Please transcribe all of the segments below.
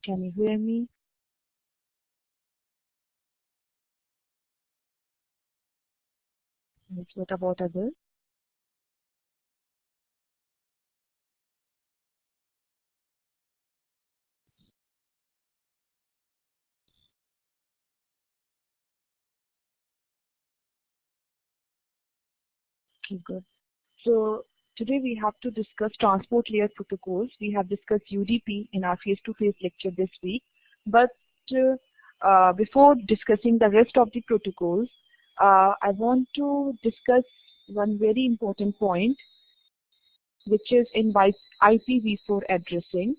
Can you hear me? Yes, what about others? Okay, good. So today we have to discuss transport layer protocols. We have discussed UDP in our face-to-face lecture this week. But before discussing the rest of the protocols, I want to discuss one very important point, which is in IPv4 addressing.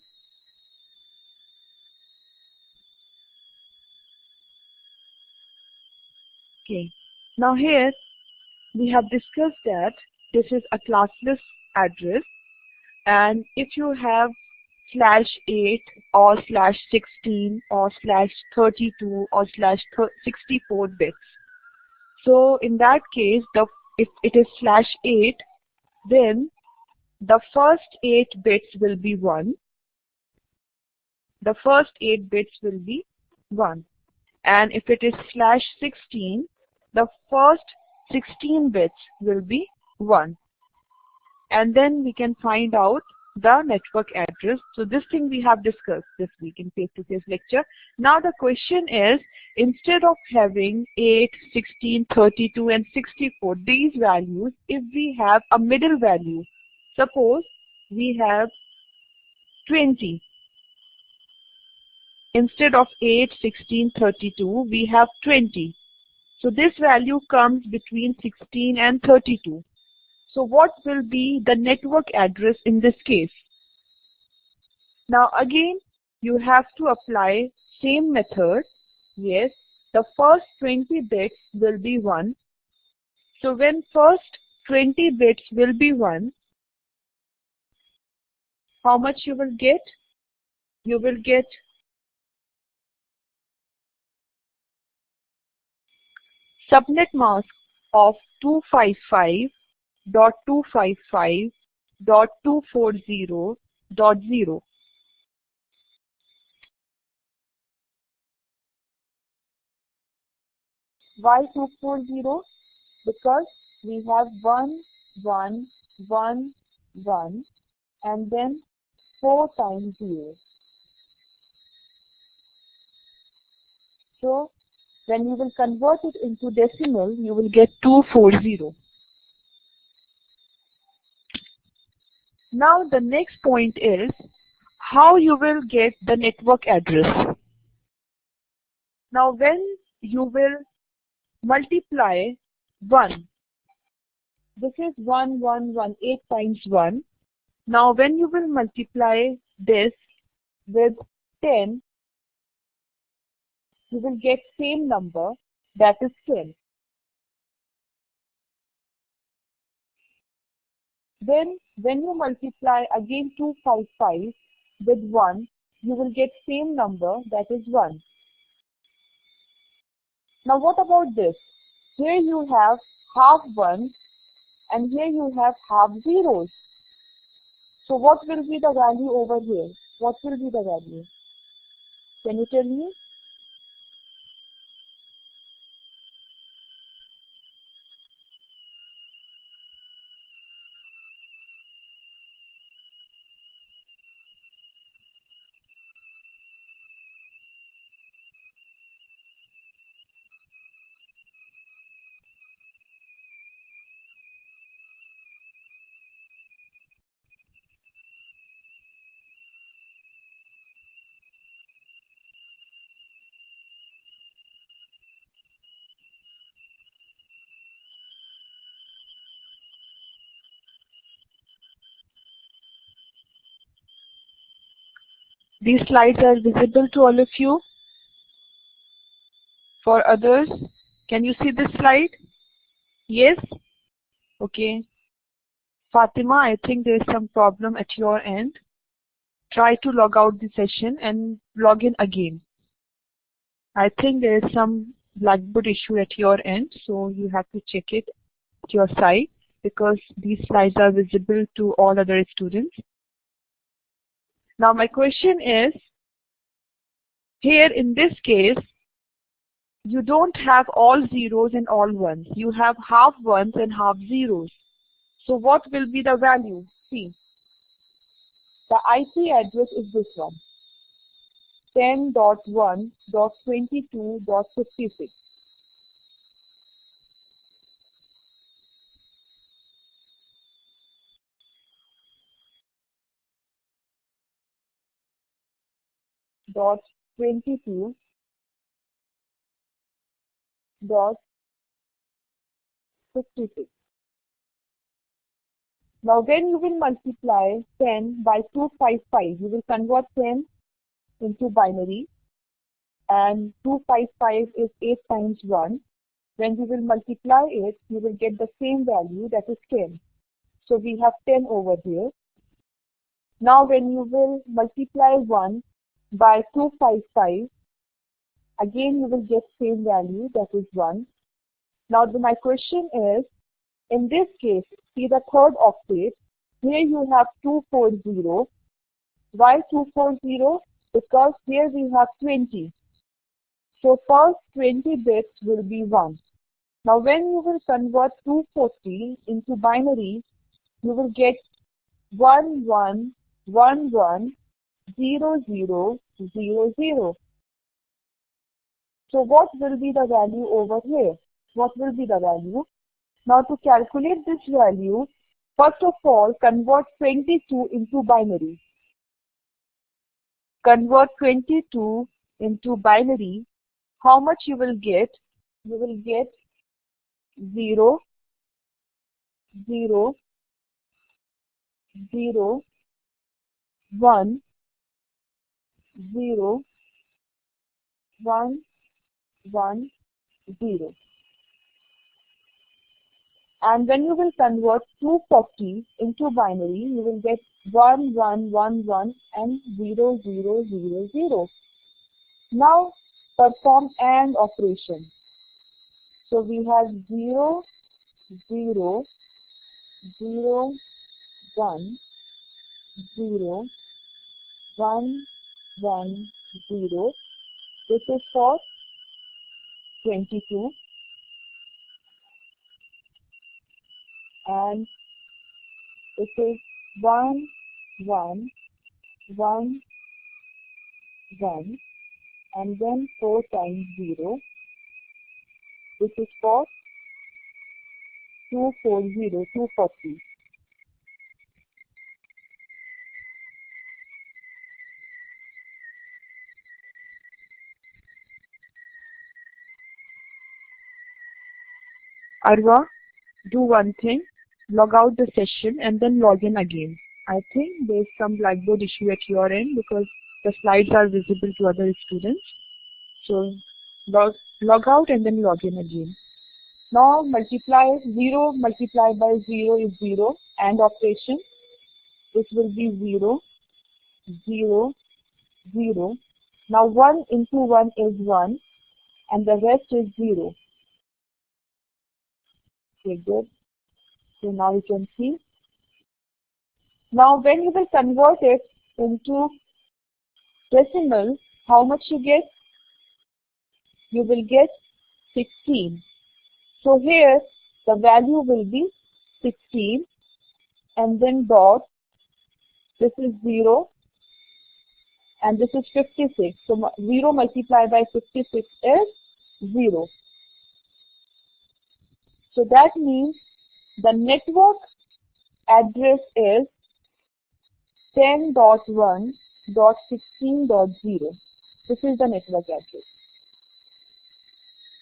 Okay. Now here we have discussed that this is a classless address, and if you have /8 or /16 or /32 or /64 bits, so in that case, if it is /8, then the first 8 bits will be 1. The first 8 bits will be 1. And if it is /16, the first 16 bits will be 1. And then we can find out the network address. So this thing we have discussed this week in face-to-face lecture. Now the question is, instead of having 8, 16, 32 and 64, these values, if we have a middle value, suppose we have 20. Instead of 8, 16, 32, we have 20. So this value comes between 16 and 32. So what will be the network address in this case? Now again, you have to apply same method. Yes, the first 20 bits will be 1. So when first 20 bits will be 1, how much you will get? You will get subnet mask of 255.255.240.0. Why 240? Because we have 1, 1, 1, 1 and then 4 times 0. So when you will convert it into decimal, you will get 240. Now the next point is how you will get the network address. Now when you will multiply 1, this is 1, 1, 1, 8 times 1. Now when you will multiply this with 10, you will get same number, that is 10. Then when you multiply again 255 with 1, you will get same number, that is 1. Now what about this? Here you have half ones and here you have half zeros. So what will be the value over here? What will be the value? Can you tell me? These slides are visible to all of you. For others, can you see this slide? Yes? Okay. Fatima, I think there is some problem at your end. Try to log out the session and log in again. I think there is some Blackboard issue at your end, so you have to check it at your side because these slides are visible to all other students. Now my question is, Here in this case, you don't have all zeros and all ones. You have half ones and half zeros. So what will be the value? See, the IP address is this one, 10.1.22.56. Dot 22 dot 56. Now when you will multiply 10 by 255, you will convert 10 into binary, and 255 is 8 times 1. When you will multiply it, you will get the same value, that is 10. So we have 10 over here. Now when you will multiply 1 by 255, again you will get same value, that is 1. Now my question is, in this case, see the third octet, here you have 240. Why 240? Because here we have 20. So first 20 bits will be 1. Now when you will convert 240 into binary, you will get 11110000. So what will be the value over here? What will be the value? Now to calculate this value, first of all, convert 22 into binary. Convert 22 into binary. How much you will get? You will get 0, 0, 0, 1, 0, 1, 1, 0. And when you will convert 240 into binary, you will get 1, 1, 1, 1 and 0, 0, 0, 0. Now perform AND operation. So we have 0, 0, 0, 1, 0, 1, 1, 0. This is for 22. And it is 1, 1, 1, 1, and then 4 times 0. This is for 240, 240. Arwa, do one thing, log out the session and then log in again. I think there's some Blackboard issue at your end because the slides are visible to other students. So log out and then log in again. Now multiply 0 multiplied by 0 is 0, and operation. This will be 0, 0, 0. Now 1 into 1 is 1 and the rest is 0. Okay, good. So now you can see. Now when you will convert it into decimal, how much you get? You will get 16. So here the value will be 16 and then dot. This is 0 and this is 56. So 0 multiplied by 56 is 0. So that means the network address is 10.1.16.0. This is the network address.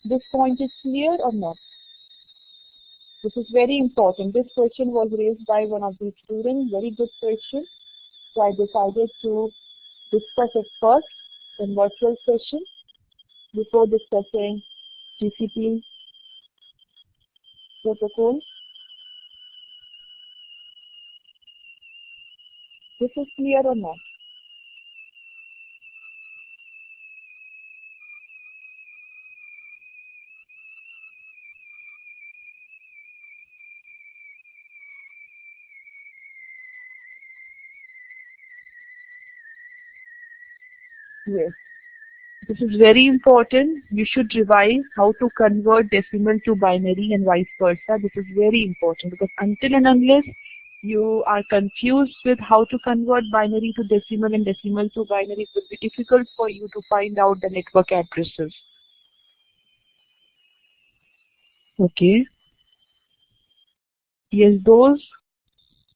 This point is clear or not? This is very important. This question was raised by one of the students. Very good question. So I decided to discuss it first in virtual session before discussing TCP protocol. This is clear or not? Yes. This is very important. You should revise how to convert decimal to binary and vice versa. This is very important because until and unless you are confused with how to convert binary to decimal and decimal to binary, it will be difficult for you to find out the network addresses. Okay. Yes, those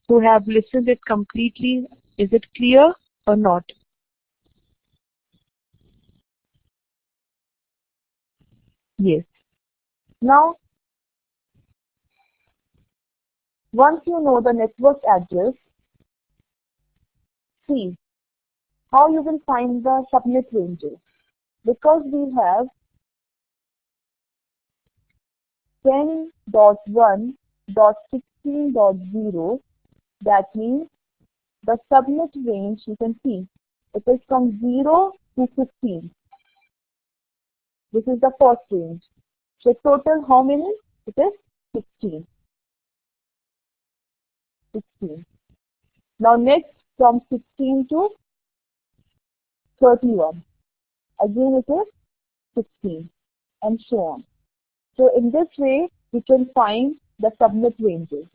who have listened it completely, is it clear or not? Yes. Now, once you know the network address, see how you will find the subnet ranges. Because we have 10.1.16.0, that means the subnet range you can see, it is from 0 to 15. This is the first range. So total how many? It is 16. 16. Now next from 16 to 31. Again it is 16 and so on. So in this way we can find the subnet ranges.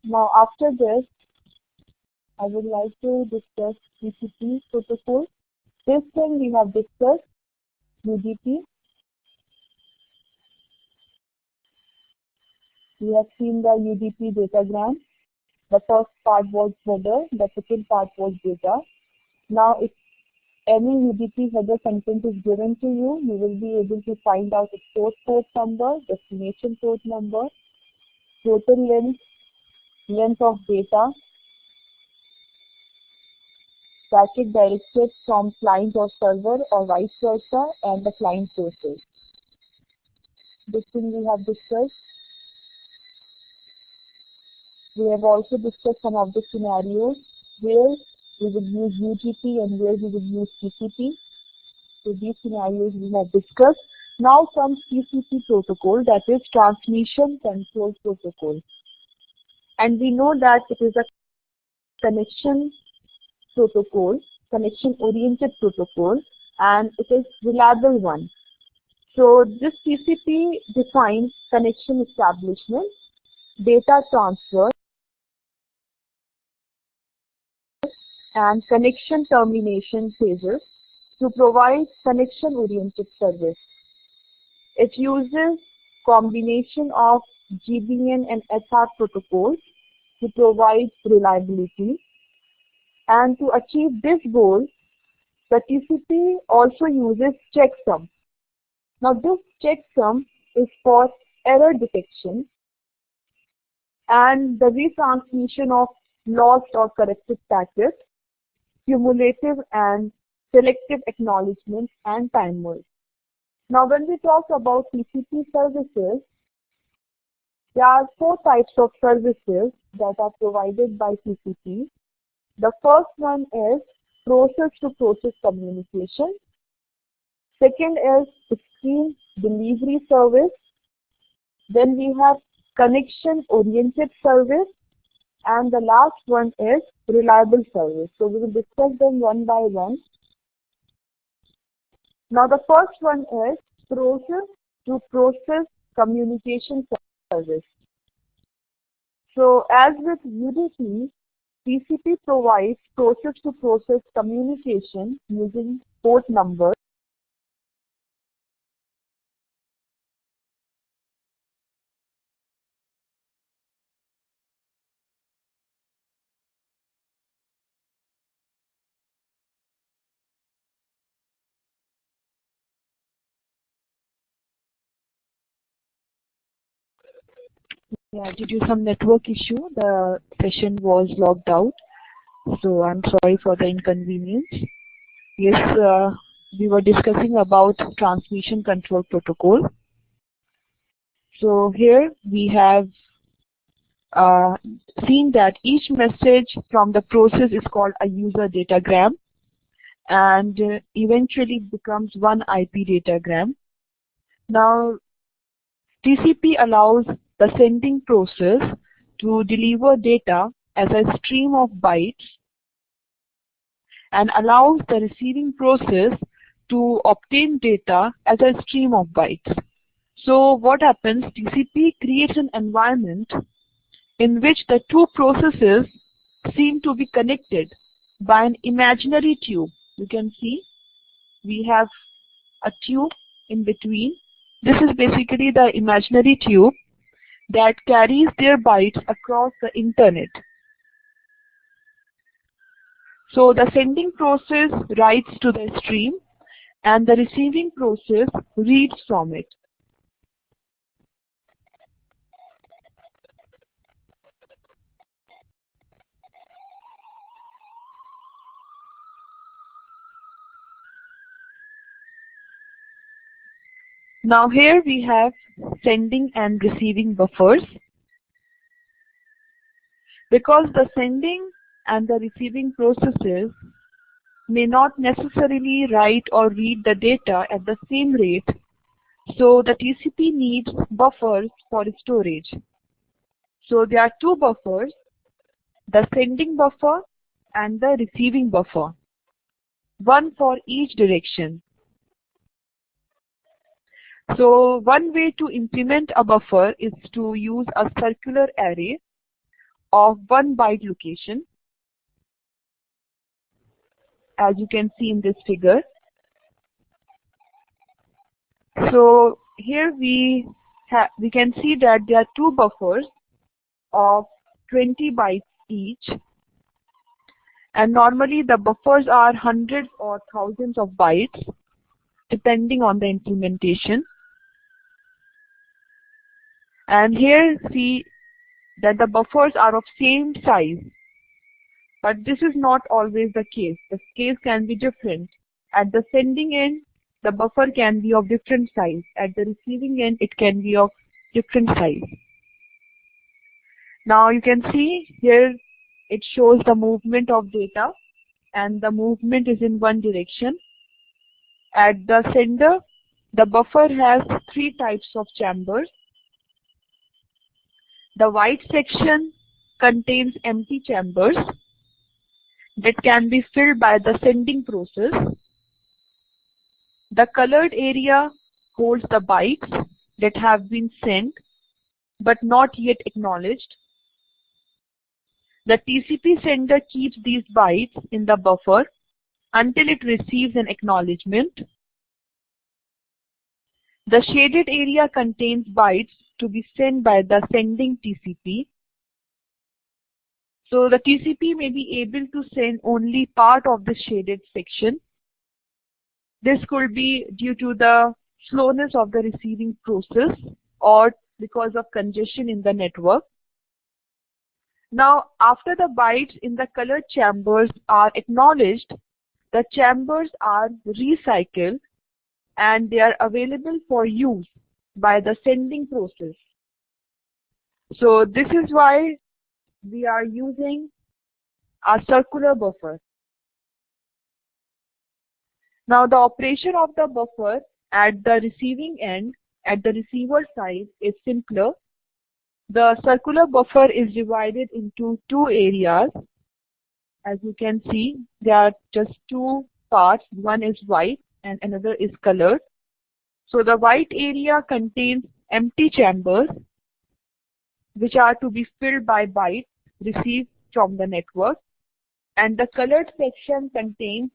Now after this, I would like to discuss TCP protocol. This thing we have discussed, UDP. We have seen the UDP datagram. The first part was header, the second part was data. Now if any UDP header content is given to you, you will be able to find out its source port number, destination port number, total length of data, packet directed from client or server or vice versa, and the client sources. This thing we have discussed. We have also discussed some of the scenarios where we will use UDP and where we will use TCP. So these scenarios we have discussed. Now comes TCP protocol, that is Transmission Control Protocol. And we know that it is a connection protocol, connection-oriented protocol, and it is reliable one. So this TCP defines connection establishment, data transfer, and connection termination phases to provide connection-oriented service. It uses combination of GBN and SR protocols to provide reliability. And to achieve this goal, the TCP also uses checksum. Now this checksum is for error detection and the retransmission of lost or corrected packets, cumulative and selective acknowledgements, and timers. Now when we talk about TCP services, there are 4 types of services that are provided by TCP. The first one is process-to-process communication. Second is stream delivery service. Then we have connection-oriented service. And the last one is reliable service. So we will discuss them one by one. Now the first one is process-to-process communication service. So as with UDP, TCP provides process-to-process communication using port numbers. Yeah, due to some network issue, the session was logged out. So I'm sorry for the inconvenience. Yes, we were discussing about transmission control protocol. So here we have seen that each message from the process is called a user datagram, and eventually becomes one IP datagram. Now TCP allows the sending process to deliver data as a stream of bytes and allows the receiving process to obtain data as a stream of bytes. So what happens? TCP creates an environment in which the two processes seem to be connected by an imaginary tube. You can see we have a tube in between. This is basically the imaginary tube that carries their bytes across the internet. So the sending process writes to the stream and the receiving process reads from it. Now here we have sending and receiving buffers. Because the sending and the receiving processes may not necessarily write or read the data at the same rate, so the TCP needs buffers for storage. So there are two buffers, the sending buffer and the receiving buffer, one for each direction. So one way to implement a buffer is to use a circular array of 1 byte location, as you can see in this figure. So here we can see that there are two buffers of 20 bytes each, and normally the buffers are hundreds or thousands of bytes depending on the implementation. And here see that the buffers are of same size, but this is not always the case. The case can be different. At the sending end, the buffer can be of different size. At the receiving end, it can be of different size. Now you can see here it shows the movement of data, and the movement is in one direction. At the sender, the buffer has 3 types of chambers. The white section contains empty chambers that can be filled by the sending process. The colored area holds the bytes that have been sent but not yet acknowledged. The TCP sender keeps these bytes in the buffer until it receives an acknowledgement. The shaded area contains bytes to be sent by the sending TCP. So the TCP may be able to send only part of the shaded section. This could be due to the slowness of the receiving process or because of congestion in the network. Now, after the bytes in the colored chambers are acknowledged, the chambers are recycled and they are available for use by the sending process. So this is why we are using a circular buffer. Now the operation of the buffer at the receiving end, at the receiver side, is simpler. The circular buffer is divided into 2 areas. As you can see, there are just 2 parts. One is white and another is colored. So the white area contains empty chambers which are to be filled by bytes received from the network, and the colored section contains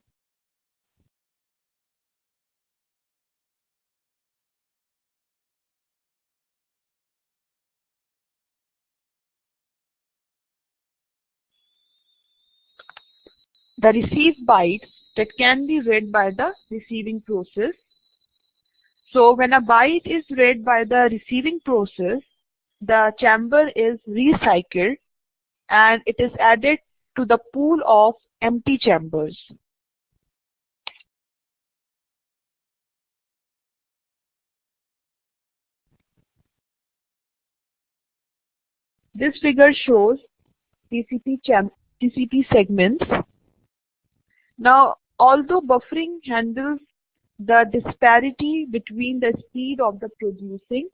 the received bytes that can be read by the receiving process. So when a byte is read by the receiving process, the chamber is recycled and it is added to the pool of empty chambers. This figure shows TCP segments. Now, although buffering handles the disparity between the speed of the producing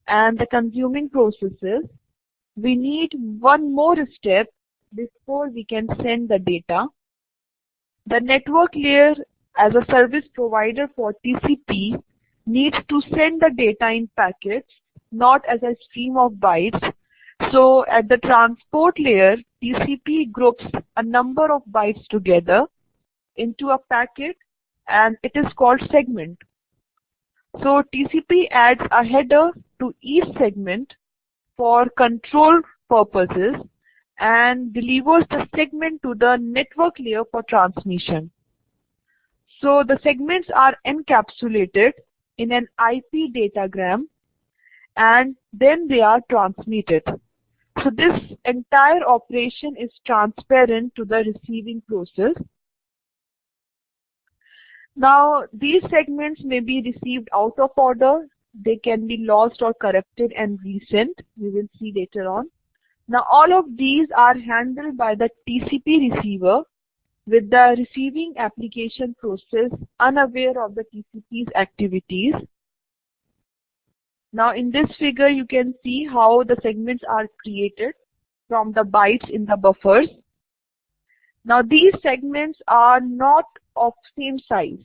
and the consuming processes, we need one more step before we can send the data. The network layer as a service provider for TCP needs to send the data in packets, not as a stream of bytes. So at the transport layer, TCP groups a number of bytes together into a packet, and it is called segment. So TCP adds a header to each segment for control purposes and delivers the segment to the network layer for transmission. So the segments are encapsulated in an IP datagram and then they are transmitted. So this entire operation is transparent to the receiving process. Now these segments may be received out of order. They can be lost or corrupted and resent. We will see later on. Now all of these are handled by the TCP receiver with the receiving application process unaware of the TCP's activities. Now in this figure you can see how the segments are created from the bytes in the buffers. Now these segments are not of same size.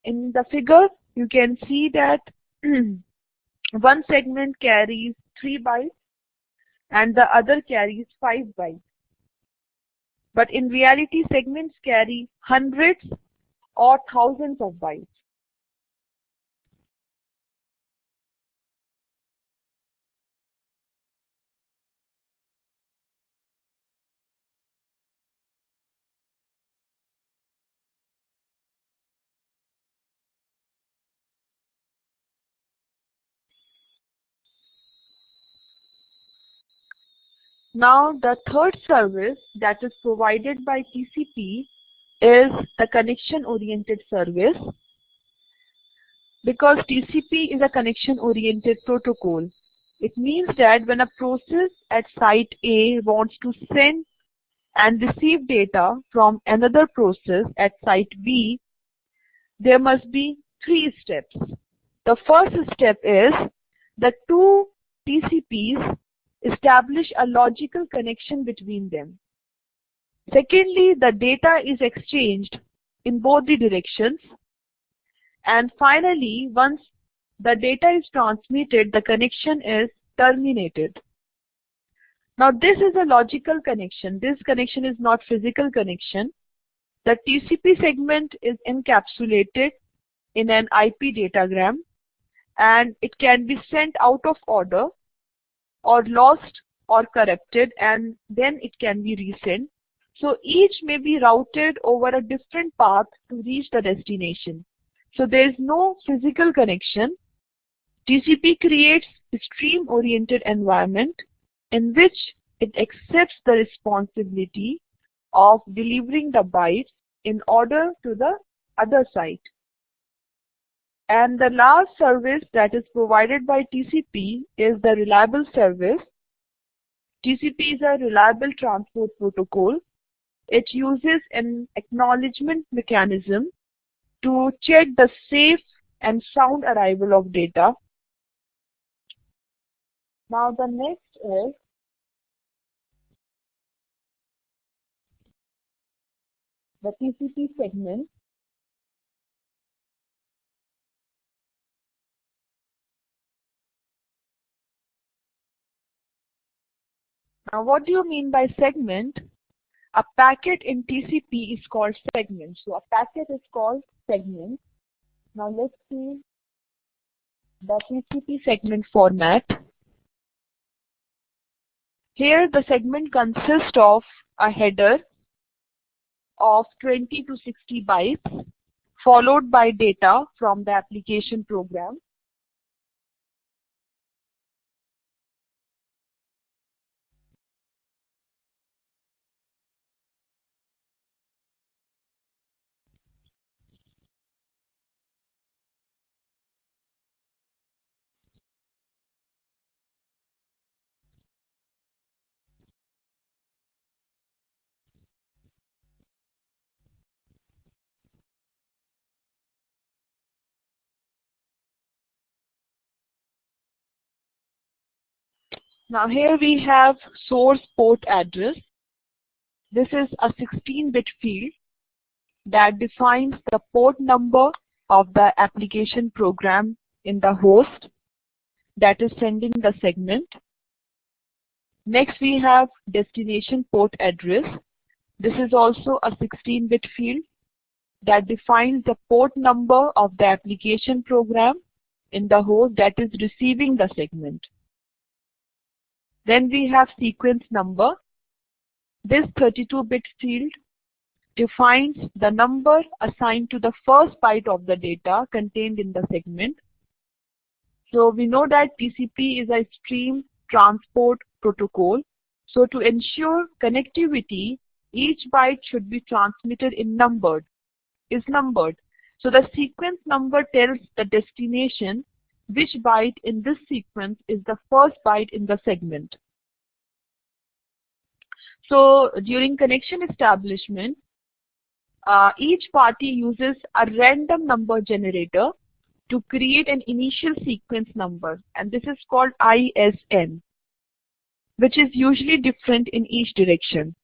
In the figure you can see that one segment carries 3 bytes and the other carries 5 bytes. But in reality, segments carry hundreds or thousands of bytes. Now the third service that is provided by TCP is the connection-oriented service. Because TCP is a connection-oriented protocol, it means that when a process at site A wants to send and receive data from another process at site B, there must be 3 steps. The first step is the two TCPs establish a logical connection between them. Secondly, the data is exchanged in both the directions. And finally, once the data is transmitted, the connection is terminated. Now this is a logical connection. This connection is not physical connection. The TCP segment is encapsulated in an IP datagram and it can be sent out of order or lost or corrupted, and then it can be resent. So each may be routed over a different path to reach the destination. So there is no physical connection. TCP creates a stream-oriented environment in which it accepts the responsibility of delivering the bytes in order to the other site. And the last service that is provided by TCP is the reliable service. TCP is a reliable transport protocol. It uses an acknowledgement mechanism to check the safe and sound arrival of data. Now the next is the TCP segment. Now what do you mean by segment? A packet in TCP is called segment. So a packet is called segment. Now let's see the TCP segment format. Here the segment consists of a header of 20 to 60 bytes followed by data from the application program. Now here we have source port address. This is a 16-bit field that defines the port number of the application program in the host that is sending the segment. Next we have destination port address. This is also a 16-bit field that defines the port number of the application program in the host that is receiving the segment. Then we have sequence number. This 32-bit field defines the number assigned to the first byte of the data contained in the segment. So we know that TCP is a stream transport protocol. So to ensure connectivity, each byte should be transmitted in numbered. So the sequence number tells the destination which byte in this sequence is the first byte in the segment. So during connection establishment, each party uses a random number generator to create an initial sequence number, and this is called ISN, which is usually different in each direction.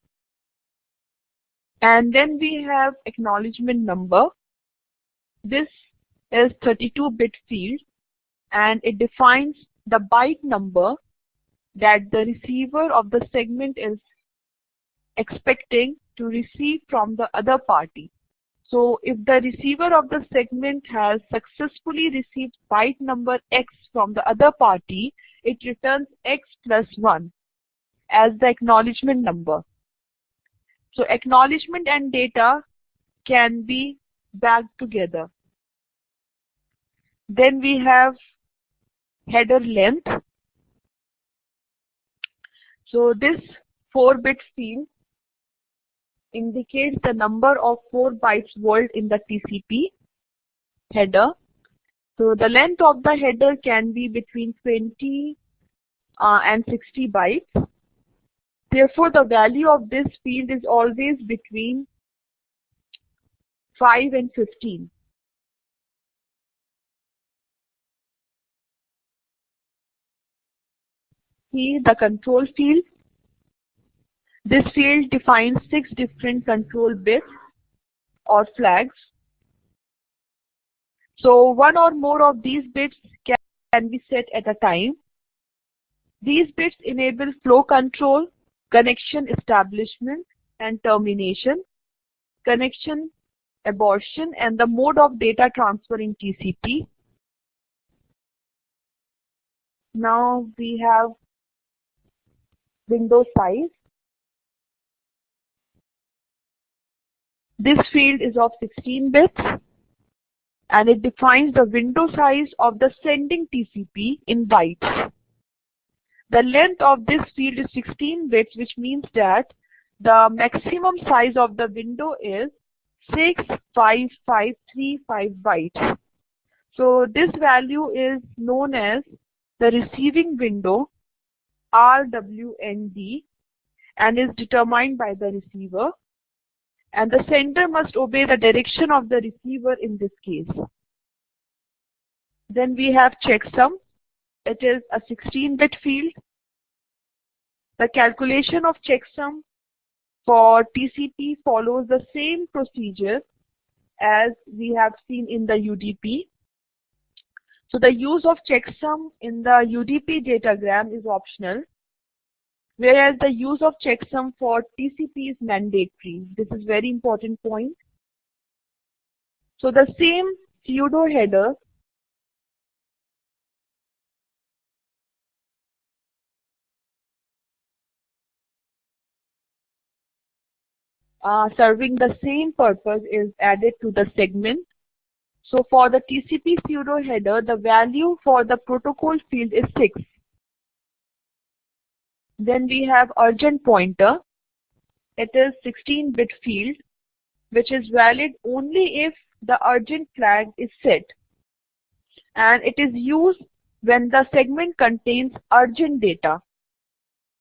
And then we have acknowledgement number. This is 32-bit field, and it defines the byte number that the receiver of the segment is expecting to receive from the other party. So if the receiver of the segment has successfully received byte number X from the other party, it returns X plus 1 as the acknowledgement number. So acknowledgement and data can be bagged together. Then we have header length. So this 4-bit field indicates the number of 4 bytes world in the TCP header. So the length of the header can be between 20 and 60 bytes. Therefore, the value of this field is always between 5 and 15. See the control field. This field defines 6 different control bits or flags. So one or more of these bits can be set at a time. These bits enable flow control, connection establishment and termination, connection abortion, and the mode of data transfer in TCP. Now we have window size. This field is of 16 bits and it defines the window size of the sending TCP in bytes. The length of this field is 16 bits, which means that the maximum size of the window is 65535 bytes. So this value is known as the receiving window, RWND, and is determined by the receiver. And the sender must obey the direction of the receiver in this case. Then we have checksum. It is a 16-bit field. The calculation of checksum for TCP follows the same procedure as we have seen in the UDP. So the use of checksum in the UDP datagram is optional, whereas the use of checksum for TCP is mandatory. This is very important point. So the same pseudo header serving the same purpose is added to the segment. So for the TCP pseudo header, the value for the protocol field is 6. Then we have urgent pointer. It is 16-bit field, which is valid only if the urgent flag is set. And it is used when the segment contains urgent data.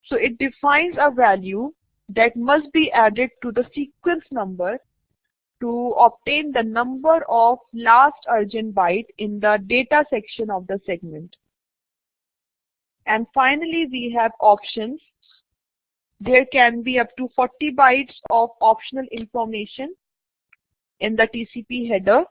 So it defines a value that must be added to the sequence number to obtain the number of last urgent byte in the data section of the segment. And finally, we have options. There can be up to 40 bytes of optional information in the TCP header.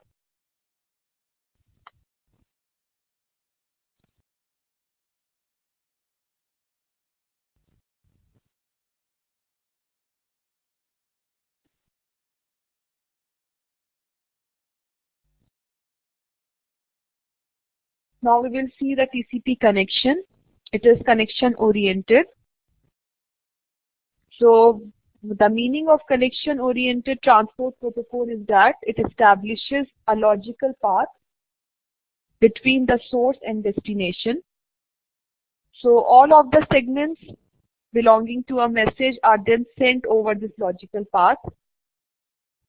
Now we will see the TCP connection. It is connection oriented. So the meaning of connection oriented transport protocol is that it establishes a logical path between the source and destination. So all of the segments belonging to a message are then sent over this logical path.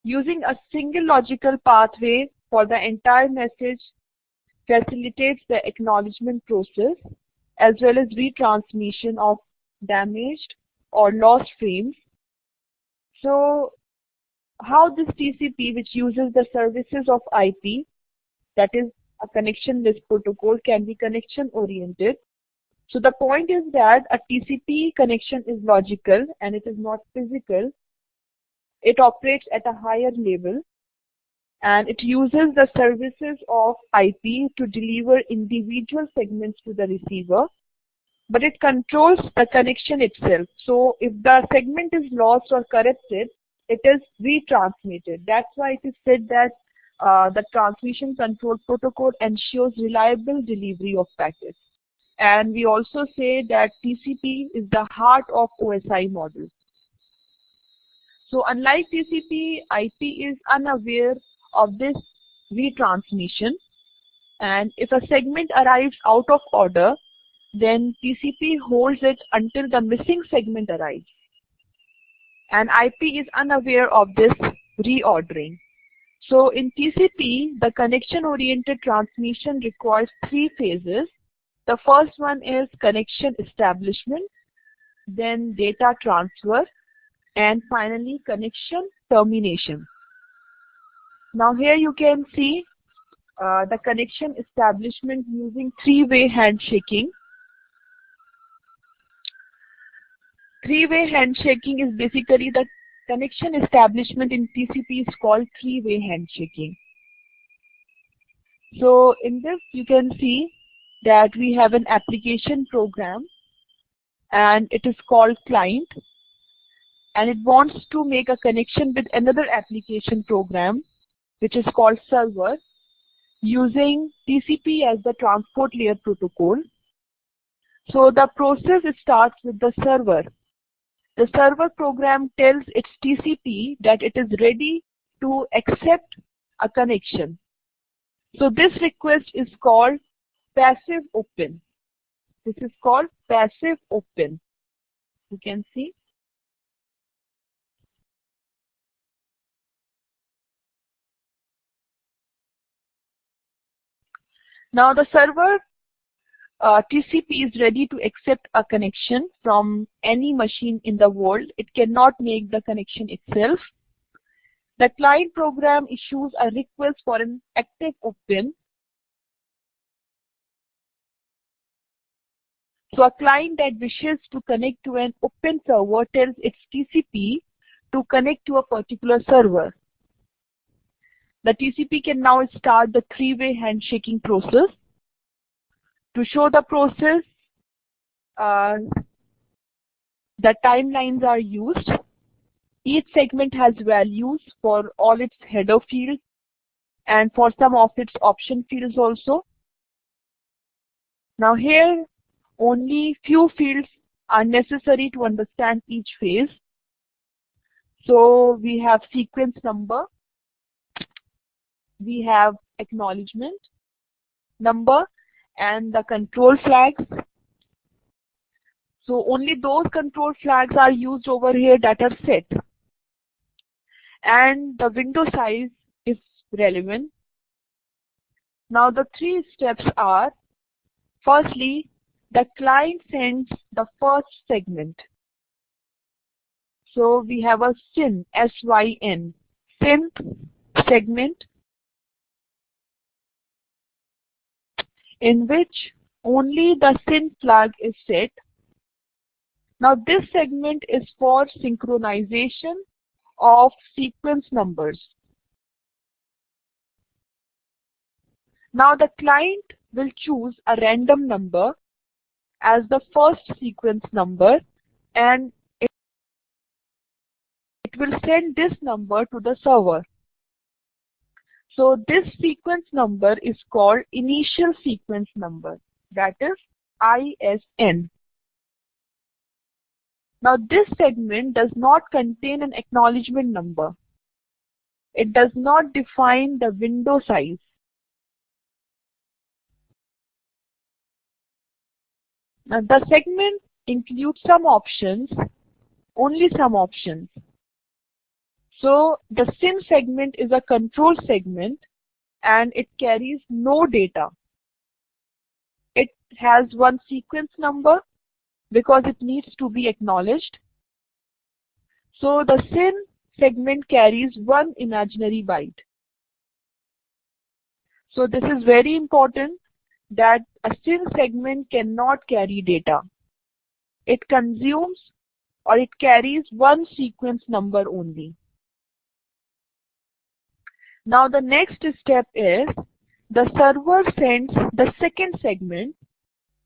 Using a single logical pathway for the entire message facilitates the acknowledgement process as well as retransmission of damaged or lost frames. So how this TCP, which uses the services of IP, that is a connectionless protocol, can be connection oriented. So the point is that a TCP connection is logical and it is not physical. It operates at a higher level and it uses the services of IP to deliver individual segments to the receiver, but it controls the connection itself. So if the segment is lost or corrupted, it is retransmitted. That's why it is said that the transmission control protocol ensures reliable delivery of packets. And we also say that TCP is the heart of OSI model. So unlike TCP, IP is unaware of this retransmission, and if a segment arrives out of order, then TCP holds it until the missing segment arrives. And IP is unaware of this reordering. So in TCP, the connection-oriented transmission requires 3 phases. The first one is connection establishment, then data transfer, and finally connection termination. Now here you can see the connection establishment using 3-way handshaking. 3-way handshaking is basically the connection establishment in TCP is called 3-way handshaking. So in this you can see that we have an application program and it is called client, and it wants to make a connection with another application program which is called server using TCP as the transport layer protocol. So the process starts with the server. The server program tells its TCP that it is ready to accept a connection. So this request is called passive open. This is called passive open. You can see. Now the server TCP is ready to accept a connection from any machine in the world. It cannot make the connection itself. The client program issues a request for an active open. So a client that wishes to connect to an open server tells its TCP to connect to a particular server. The TCP can now start the 3-way handshaking process. To show the process, the timelines are used. Each segment has values for all its header fields and for some of its option fields also. Now here only few fields are necessary to understand each phase. So we have sequence number, we have acknowledgement number, and the control flags. So only those control flags are used over here that are set. And the window size is relevant. Now the 3 steps are, firstly, the client sends the first segment. So we have a SYN, S-Y-N, SYN segment, in which only the SYN flag is set. Now this segment is for synchronization of sequence numbers. Now the client will choose a random number as the first sequence number, and it will send this number to the server. So this sequence number is called initial sequence number, that is ISN. Now this segment does not contain an acknowledgement number. It does not define the window size. Now the segment includes some options, only some options. So the SYN segment is a control segment and it carries no data. It has one sequence number because it needs to be acknowledged. So the SYN segment carries one imaginary byte. So this is very important that a SYN segment cannot carry data. It consumes or it carries one sequence number only. Now the next step is the server sends the second segment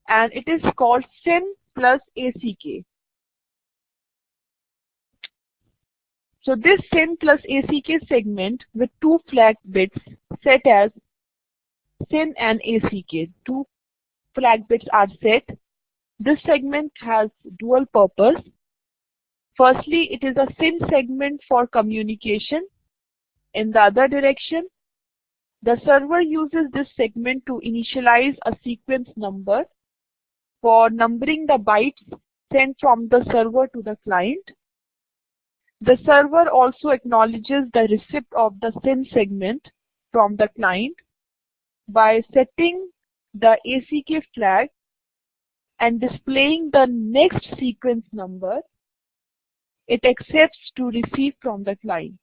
and it is called SYN plus ACK. So this SYN plus ACK segment with two flag bits set as SYN and ACK. Two flag bits are set. This segment has dual purpose. Firstly, it is a SYN segment for communication. In the other direction, the server uses this segment to initialize a sequence number for numbering the bytes sent from the server to the client. The server also acknowledges the receipt of the SYN segment from the client by setting the ACK flag and displaying the next sequence number it accepts to receive from the client.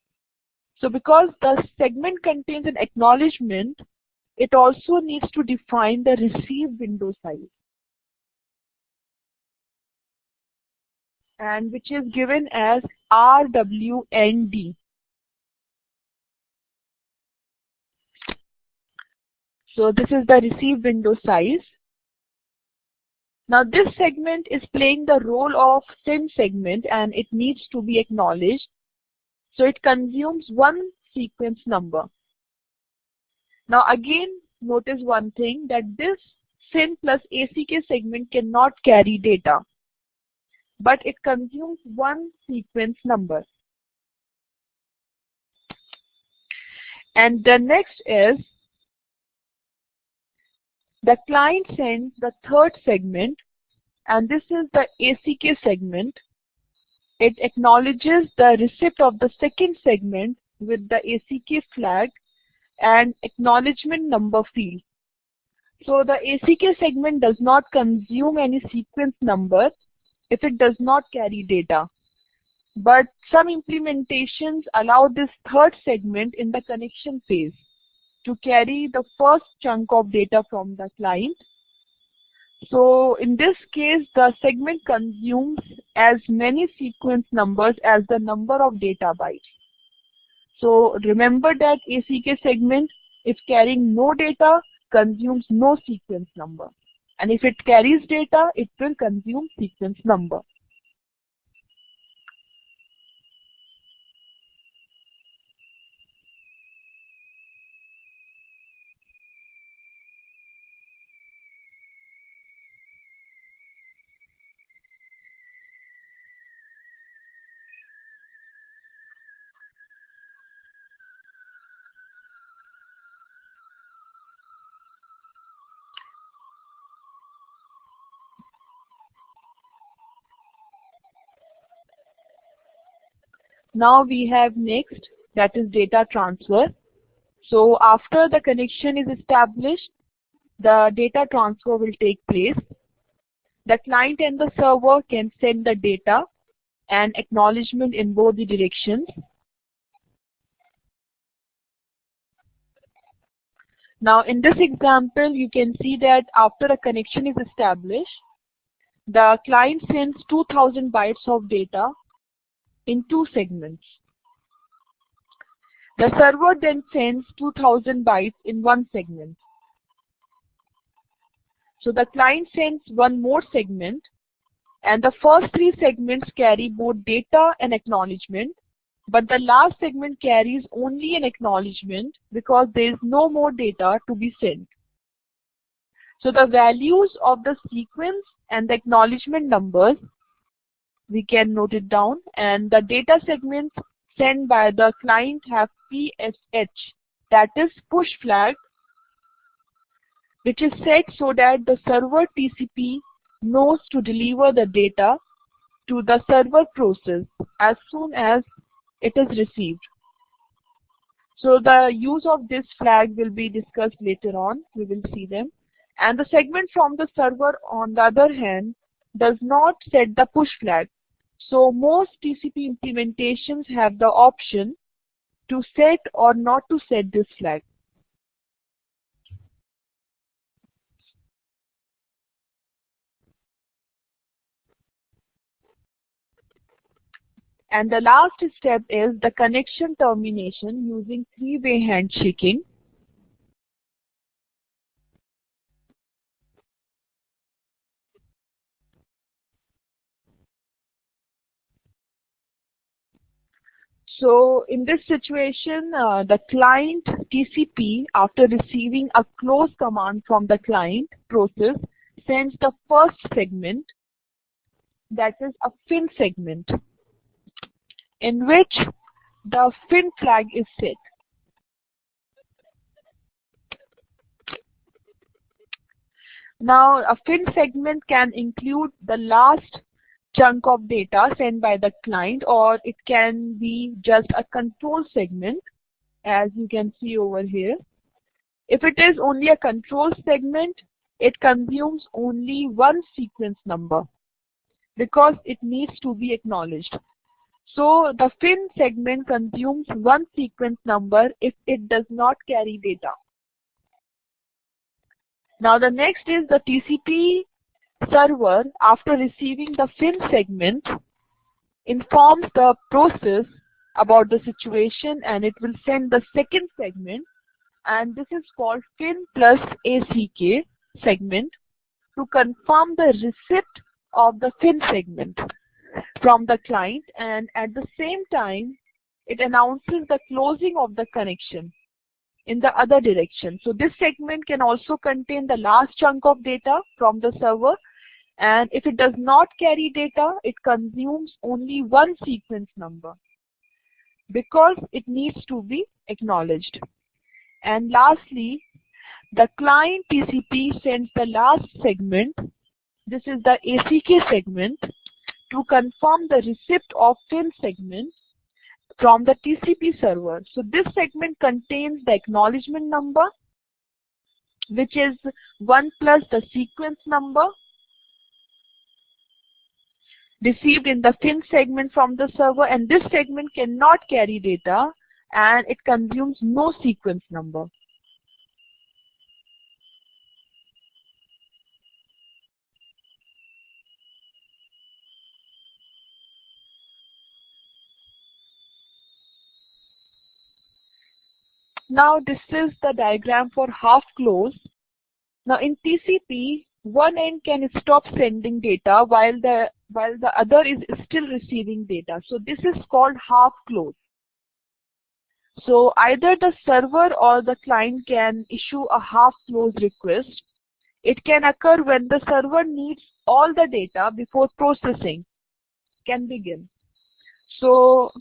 So because the segment contains an acknowledgement, it also needs to define the receive window size, and which is given as RWND. So this is the receive window size. Now this segment is playing the role of SYN segment and it needs to be acknowledged. So it consumes one sequence number. Now again, notice one thing, that this SYN plus ACK segment cannot carry data, but it consumes one sequence number. And the next is the client sends the third segment, and this is the ACK segment. It acknowledges the receipt of the second segment with the ACK flag and acknowledgement number field. So the ACK segment does not consume any sequence number if it does not carry data. But some implementations allow this third segment in the connection phase to carry the first chunk of data from the client. So in this case, the segment consumes as many sequence numbers as the number of data bytes. So remember that ACK segment, if carrying no data, consumes no sequence number. And if it carries data, it will consume sequence number. Now we have next, that is data transfer. So after the connection is established, the data transfer will take place. The client and the server can send the data and acknowledgement in both the directions. Now in this example, you can see that after a connection is established, the client sends 2000 bytes of data in two segments. The server then sends 2000 bytes in one segment. So the client sends one more segment, and the first three segments carry both data and acknowledgement, but the last segment carries only an acknowledgement because there is no more data to be sent. So the values of the sequence and the acknowledgement numbers, we can note it down, and the data segments sent by the client have PSH, that is push flag, which is set so that the server TCP knows to deliver the data to the server process as soon as it is received. So the use of this flag will be discussed later on. We will see them. And the segment from the server, on the other hand, does not set the push flag. So most TCP implementations have the option to set or not to set this flag. And the last step is the connection termination using three-way handshaking. So in this situation, the client TCP, after receiving a close command from the client process, sends the first segment, that is a FIN segment, in which the FIN flag is set. Now a FIN segment can include the last chunk of data sent by the client, or it can be just a control segment, as you can see over here. If it is only a control segment, it consumes only one sequence number because it needs to be acknowledged. So the FIN segment consumes one sequence number if it does not carry data. Now the next is the TCP server, after receiving the FIN segment, informs the process about the situation, and it will send the second segment, and this is called FIN plus ACK segment, to confirm the receipt of the FIN segment from the client, and at the same time it announces the closing of the connection in the other direction. So this segment can also contain the last chunk of data from the server, and if it does not carry data, it consumes only one sequence number because it needs to be acknowledged. And lastly, the client TCP sends the last segment, this is the ACK segment, to confirm the receipt of FIN segment from the TCP server. So this segment contains the acknowledgement number, which is 1 plus the sequence number received in the FIN segment from the server, and this segment cannot carry data and it consumes no sequence number. Now this is the diagram for half close. Now in TCP, one end can stop sending data while the other is still receiving data. So this is called half close. So either the server or the client can issue a half close request. It can occur when the server needs all the data before processing can begin. So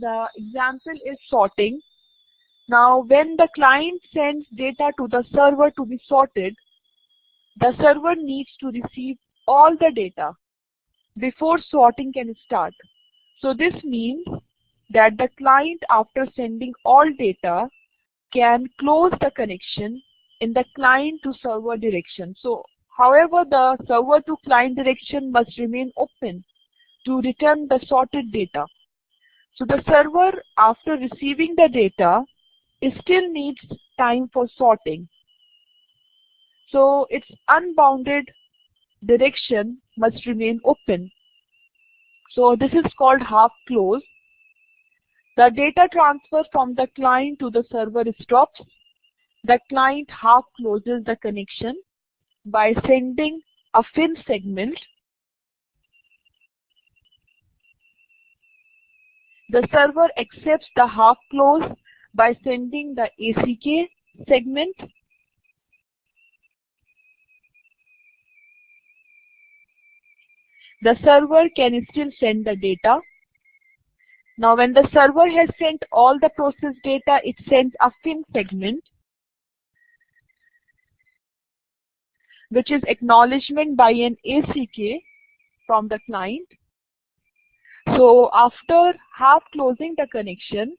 the example is sorting. Now when the client sends data to the server to be sorted, the server needs to receive all the data before sorting can start. So this means that the client, after sending all data, can close the connection in the client to server direction. So however, the server to client direction must remain open to return the sorted data. So the server, after receiving the data, it still needs time for sorting. So its unbounded direction must remain open. So this is called half close. The data transfer from the client to the server stops. The client half closes the connection by sending a fin segment. The server accepts the half close by sending the ACK segment. The server can still send the data. Now when the server has sent all the processed data, it sends a fin segment, which is acknowledgement by an ACK from the client. So after half closing the connection,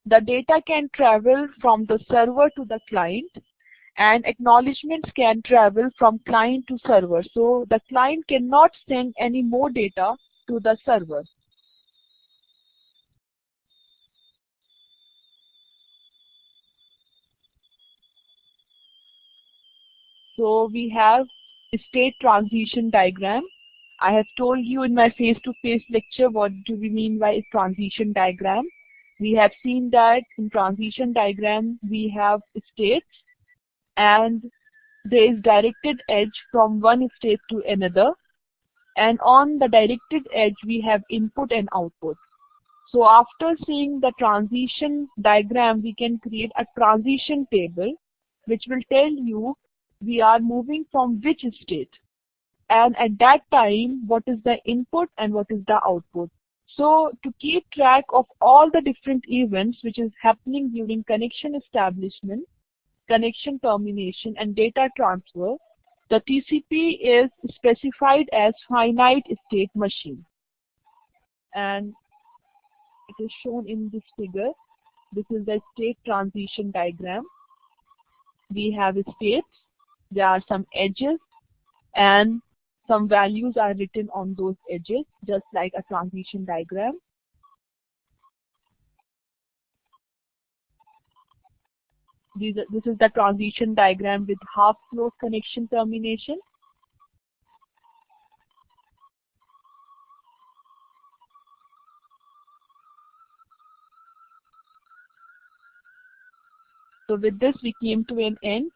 the data can travel from the server to the client, and acknowledgements can travel from client to server. So the client cannot send any more data to the server. So we have state transition diagram. I have told you in my face-to-face lecture what do we mean by transition diagram. We have seen that in transition diagram we have states, and there is directed edge from one state to another, and on the directed edge we have input and output. So after seeing the transition diagram, we can create a transition table which will tell you we are moving from which state, and at that time what is the input and what is the output. So to keep track of all the different events which is happening during connection establishment, connection termination and data transfer, the TCP is specified as finite state machine, and it is shown in this figure. This is the state transition diagram. We have states, there are some edges, and some values are written on those edges, just like a transition diagram. This is the transition diagram with half close connection termination. So with this we came to an end.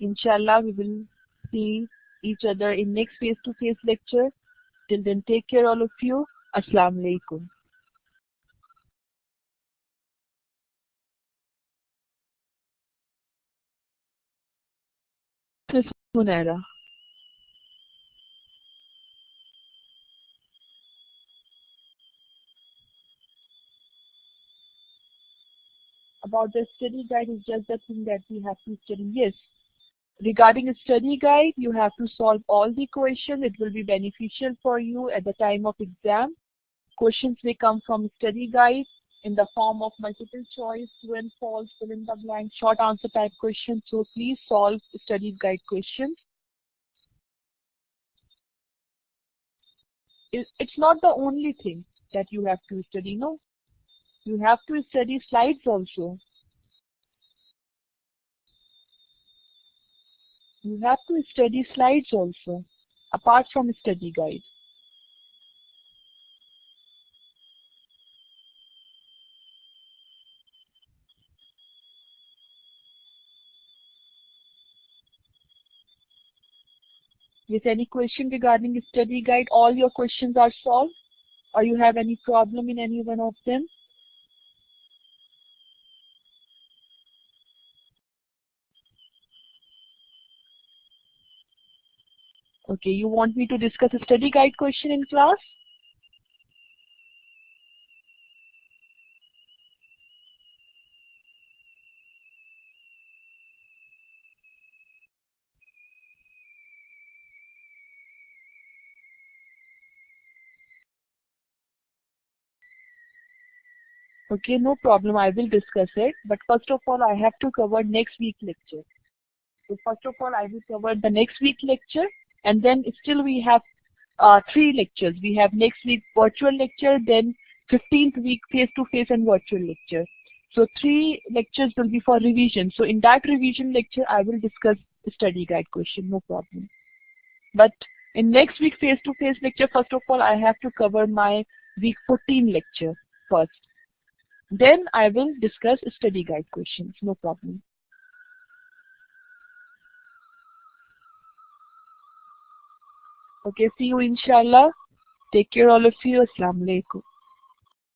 Inshallah, we will see each other in next face-to-face lecture. Till then, take care all of you. Assalamu alaikum. This is Munera. About the study guide is just the thing that we have to study. Yes. Regarding a study guide, you have to solve all the questions. It will be beneficial for you at the time of exam. Questions may come from study guide in the form of multiple choice, true and false, fill in the blank, short answer type questions. So please solve study guide questions. It's not the only thing that you have to study, no. You have to study slides also. You have to study slides also, apart from study guide. Is any question regarding study guide? All your questions are solved, or you have any problem in any one of them? Okay, you want me to discuss a study guide question in class? Okay, no problem, I will discuss it. But first of all, I have to cover next week lecture. So first of all, I will cover the next week lecture, and then still we have 3 lectures. We have next week virtual lecture, then 15th week face-to-face and virtual lecture. So 3 lectures will be for revision. So in that revision lecture, I will discuss study guide question, no problem. But in next week face-to-face lecture, first of all, I have to cover my week 14 lecture first. Then I will discuss study guide questions, no problem. Okay, see you inshallah. Take care all of you. Assalamu alaikum.